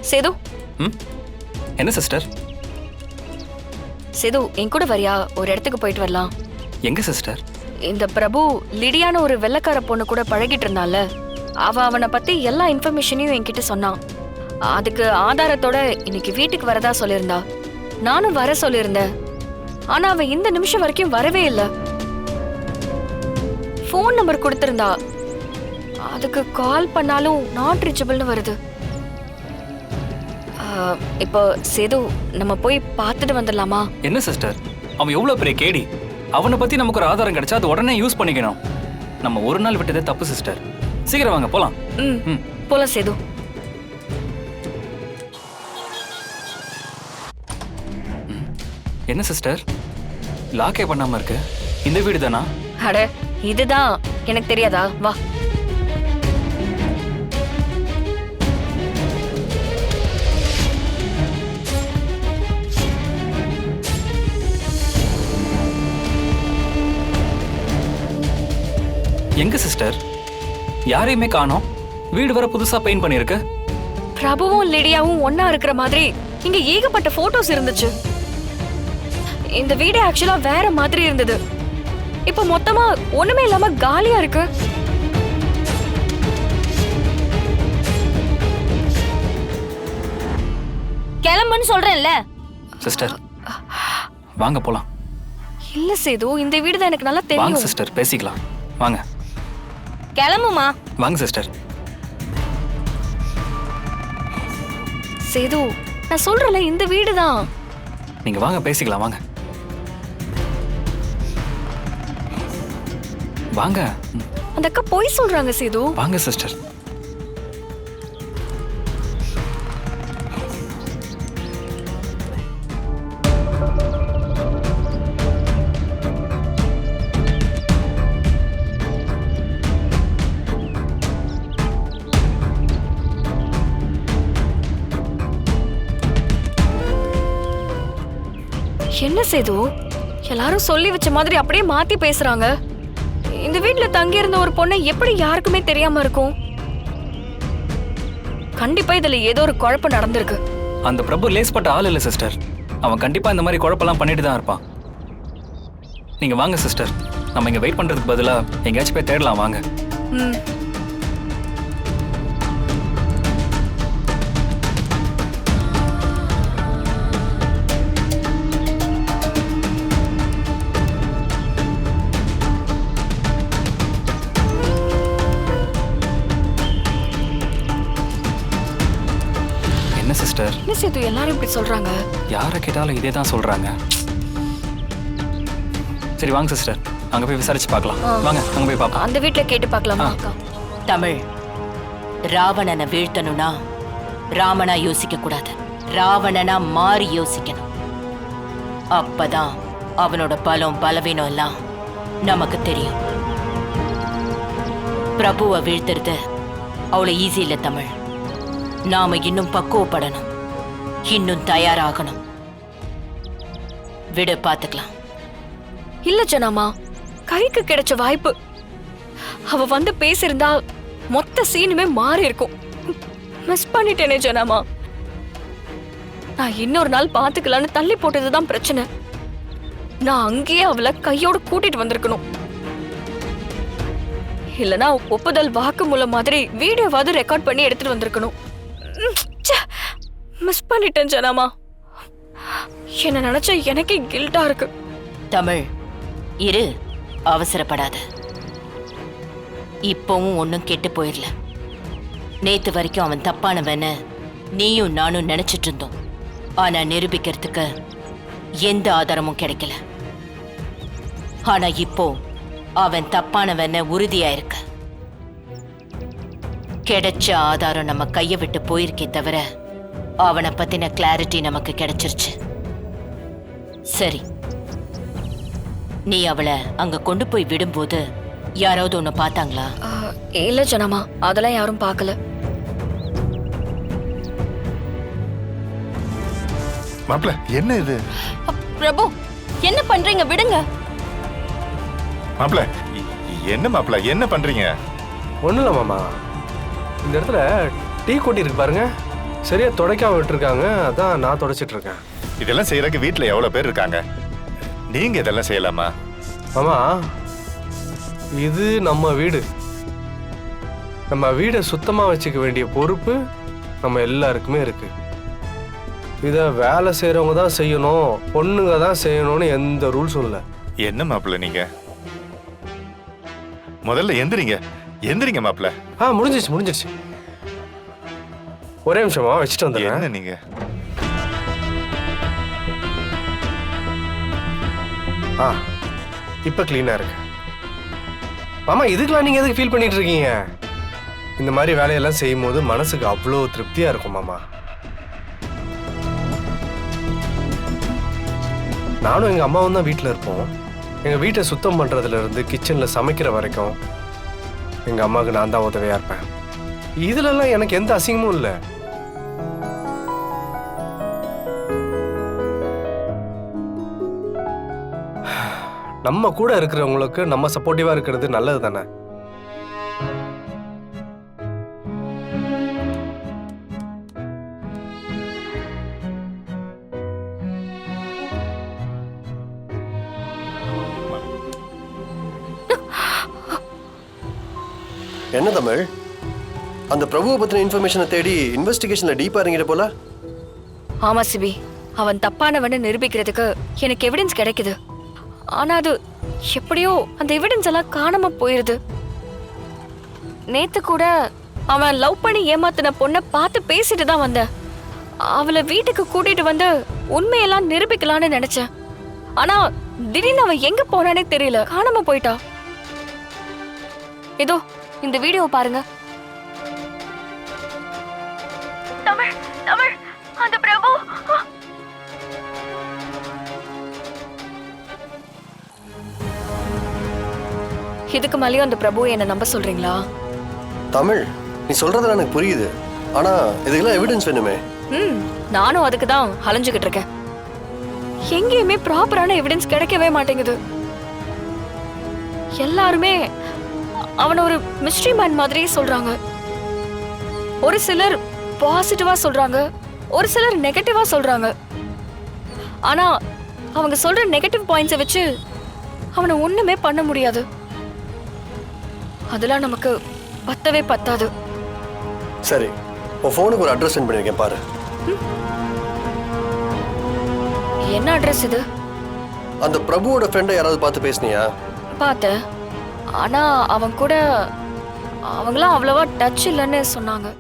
சேது. என்ன சிஸ்டர்? சேது, என் கூட வரியா? ஒரு இடத்துக்கு போயிட்டு வரலாம். எங்க சிஸ்டர்? இந்த பிரபு லிடியான ஒரு வெள்ளைக்கார பொண்ணு கூட பழகிட்டு இருந்தால, அவனை பத்தி எல்லா இன்ஃபர்மேஷனையும் என்கிட்ட சொன்னான். அதுக்கு ஆதாரத்தோட இன்னைக்கு வீட்டுக்கு வரதா சொல்லியிருந்தா. நானும் வர சொல்லியிருந்தேன். ஆனா அவ இந்த நிமிஷம் வரைக்கும் வரவே இல்லை. ஃபோன் நம்பர் கொடுத்திருந்தா. அதுக்கு கால் பண்ணாலும் நாட் ரீச்சபிள்னு வருது. இப்போ சேது, நம்ம போய் பார்த்துட்டு வந்துடலாமா? என்ன சிஸ்டர், அவன் எவ்வளவு பெரிய கேடி. அவனை பத்தி நமக்கு ஒரு ஆதாரம் கிடைச்சா அது உடனே யூஸ் பண்ணிக்கணும். நம்ம ஒரு நாள் விட்டதே தப்பு சிஸ்டர். சீக்கிரம் வாங்க போலாம். போலாம் சேது. என்ன சிஸ்டர், லாக்கே பண்ணாம இருக்கு? இந்த வீடு தானா? அட, இதுதான். எனக்கு தெரியாதா? வா. எங்க சிஸ்டர்? யாரையுமே காணோம். வீடு வர புதுசா பெயிண்ட் பண்ணிருக்கு. பிரபுவும் லிடியாவும் ஒன்னா இருக்கிற மாதிரி இங்க ஏகப்பட்ட போட்டோஸ் இருந்துச்சு. இந்த வீடு ஆக்சுவலா வேற மாதிரி இருந்தது. இப்ப மொத்தமா ஒண்ணுமே இல்லாம காலியா இருக்கு. கிளம்புன்னு சொல்றேன்ல. சிஸ்டர் வாங்க போலாம். இல்ல சேது, இந்த வீடு தான் எனக்கு நல்லா தெரியும். வாங்க சிஸ்டர், பேசிக்கலாம். வாங்க. கிளம்புமா. வாங்க சிஸ்டர். சேது, நான் சொல்றேன்ல, இந்த வீடு தான். நீங்க வாங்க, பேசிக்கலாம். வாங்க வாங்க. அந்த அக்கா போய் சொல்றாங்க சேது. வாங்க சிஸ்டர். என்ன சேது, எல்லாரும் சொல்லி வச்ச மாதிரி அப்படியே மாத்தி பேசுறாங்க. இந்த வீட்ல தங்கி இருந்த ஒரு பொண்ணை எப்படி யாருக்குமே தெரியாம இருக்கும்? கண்டிப்பா இதுல ஏதோ ஒரு குழப்பம் நடந்திருக்கு. அந்த பிரபு லேஸ்பட்ட ஆள் இல்ல சிஸ்டர். அவன் கண்டிப்பா இந்த மாதிரி குழப்பம்லாம் பண்ணிட்டு தான் இருப்பான். நீங்க வாங்க சிஸ்டர், நம்ம இங்க வெயிட் பண்றதுக்கு பதிலா எங்கேயாச்சும் போய் தேடலாம். வாங்க. என்ன சிஸ்டர்? என்ன சேது, எல்லாரும் இப்படி சொல்றாங்க? யாரை கேட்டாலும் இதே தான் சொல்றாங்க. சரி வாங்க சிஸ்டர், அங்க போய் விசாரிச்சு பார்க்கலாம். வாங்க, அங்க போய் பார்ப்போம். அந்த வீட்ல கேட்டு பார்க்கலாமா அக்கா? தமிழ், ராவணனை வீழ்த்தணும்னா ராமனா யோசிக்க கூடாது, ராவணனா மாறி யோசிக்கணும். அப்பதான் அவனோட பலம் பலவீனம் எல்லாம் நமக்கு தெரியும். பிரபுவை வீழ்த்துறது அவ்வளவு ஈஸி இல்ல தமிழ். நாம இன்னும் பக்குவப்படணும், இன்னும் தயாராகணும். விடு, பாத்துக்கலாம். இல்ல ஜனாமா, கைக்கு கிடைச்ச வாய்ப்பு. அவ வந்து பேசியிருந்தா மொத்த சீனுமே மாறி இருக்கும். மிஸ் பண்ணிட்டேனே ஜனாமா. நான் இன்னொரு நாள் பாத்துக்கலான்னு தள்ளி போட்டதுதான் பிரச்சனை. நான் அங்கேயே அவளை கையோட கூட்டிட்டு வந்திருக்கணும். இல்லனா ஒப்புதல் வாக்குமூலம் மாதிரி வீடியோவாவது ரெக்கார்ட் பண்ணி எடுத்துட்டு வந்திருக்கணும். மிஸ் பண்ணிட்டேன் ஜனாமா. என்ன நினைச்சா எனக்கே கில்ட்டா இருக்கு. தமிழ், இரு, அவசரப்படாத. இப்பவும் ஒன்னும் கெட்டு போயிடல. நேத்து வரைக்கும் அவன் தப்பானவன்னு நீயும் நானும் நினைச்சிட்டு இருந்தோம். ஆனா நிரூபிக்கிறதுக்கு எந்த ஆதாரமும் கிடைக்கல. ஆனா இப்போ அவன் தப்பானவன்னு உறுதியா இருக்கு. கிடைச்ச ஆதாரம் நம்ம கைய விட்டு போயிருக்கே தவிர அவனை பத்தின கிளாரிட்டி நமக்கு கிடைச்சிருச்சு. சரி, நீ அவளை அங்க கொண்டு போய் விடும்போது யாராவது உன்னை பார்த்தாங்களா? இல்ல ஜனமா, அதெல்லாம் யாரும் பார்க்கல. மாப்ள, என்ன இது? பிரபு, என்ன பண்றீங்க? விடுங்க. மாப்ள, என்ன மாப்ள, என்ன பண்றீங்க? ஒன்றும் இல்லை மாமா, இந்த இடத்துல டீ கொட்டி இருக்கு பாருங்க. சரியா துடைக்காம விட்டுருக்காங்க, அதான் நான் துடைச்சிட்டு இருக்கேன். இதெல்லாம் செய்யறதுக்கு வீட்டுல எவ்வளவு பேர் இருக்காங்க, நீங்க இதெல்லாம் செய்யலாமா? மாமா, இது நம்ம வீடு. நம்ம வீடை சுத்தமா வச்சுக்க வேண்டிய பொறுப்பு நம்ம எல்லாருக்குமே இருக்கு. இத வேலை செய்யறவங்க தான் செய்யணும், பொண்ணுங்க தான் செய்யணும்னு எந்த ரூல்ஸும் இல்லை. என்ன மாப்பிள்ள நீங்க? முதல்ல எந்திரிங்க, எந்திரிங்க மாப்பிள்ள. முடிஞ்சிருச்சு. ஒரே நிமிஷமா வச்சுட்டு என்ன வந்துடுறேன். நீங்க? இப்ப கிளீனா இருக்கு. மாமா, இதுக்கெல்லாம் நீங்க எதுக்கு ஃபீல் பண்ணிட்டு இருக்கீங்க? இந்த மாதிரி வேலையெல்லாம் செய்யும் போது மனசுக்கு அவ்வளோ திருப்தியா இருக்கும் மாமா. நானும் எங்க அம்மாவும் தான் வீட்டில் இருப்போம். எங்க வீட்டை சுத்தம் பண்றதுல இருந்து கிச்சன்ல சமைக்கிற வரைக்கும் எங்க அம்மாவுக்கு நான் தான் உதவியா இருப்பேன். இதுலலாம் எனக்கு எந்த அசிங்கமும் இல்லை. நம்ம கூட இருக்கிறவங்களுக்கு நம்ம சப்போர்ட்டிவா இருக்கிறது நல்லது தானே. என்ன தமிழ், அந்த பிரபுவை பத்தின இன்ஃபர்மேஷனை தேடி இன்வெஸ்டிகேஷன்ல டீப்பா இறங்கிட போல. ஆமா சிபி, அவன் தப்பானவன்னு நிரூபிக்கிறதுக்கு எனக்கு எவிடன்ஸ் கிடைக்குது. ஆனா அது எப்படியோ அந்த எவிடன்ஸ் எல்லாம் காணாம போயிருது. நேத்து கூட அவன் லவ் பண்ணி ஏமாத்தின பொண்ணை பார்த்து பேசிட்டு தான் வந்தேன். அவளை வீட்டுக்கு கூட்டிட்டு வந்து உண்மையெல்லாம் நிரூபிக்கலான்னு நினைச்சேன். ஆனா திடீர்னு அவன் எங்க போனானே தெரியல, காணாம போயிட்டா. இதோ இந்த வீடியோ பாருங்க. தமிழ், அந்த பிரபு இதுக்கு மேலேயும் அந்த பிரபு என்ன நம்ப சொல்றீங்களா? தமிழ், நீ சொல்றதுல எனக்கு புரியுது, ஆனா இதுக்கெல்லாம் எவிடன்ஸ் வேணுமே. நானும் அதுக்கு தான் அலைஞ்சுக்கிட்டு இருக்கேன். எங்கேயுமே ப்ராப்பரான எவிடன்ஸ் கிடைக்கவே மாட்டேங்குது. எல்லாருமே அவன ஒரு மிஸ்ட்ரி மேன் மாதிரி சொல்றாங்க. ஒரு சிலர் பாசிட்டிவா சொல்றாங்க, ஒரு சிலர் நெகட்டிவா சொல்றாங்க. ஆனா அவங்க சொல்ற நெகட்டிவ் பாயிண்ட்ஸை வச்சு அவனை ஒண்ணுமே பண்ண முடியாது. அதெல்லாம் நமக்கு பத்தவே பத்தாது. சரி, உன் ஃபோனுக்கு ஒரு அட்ரஸ் சென்ட் பண்ணிருக்கேன் பாரு. என்ன அட்ரஸ் இது? அந்த பிரபுவோட ஃப்ரெண்டை யாராவது பார்த்து பேசுனியா? பார்த்தேன், ஆனா அவன் கூட அவங்களாம் அவ்வளவா டச் இல்லைன்னு சொன்னாங்க.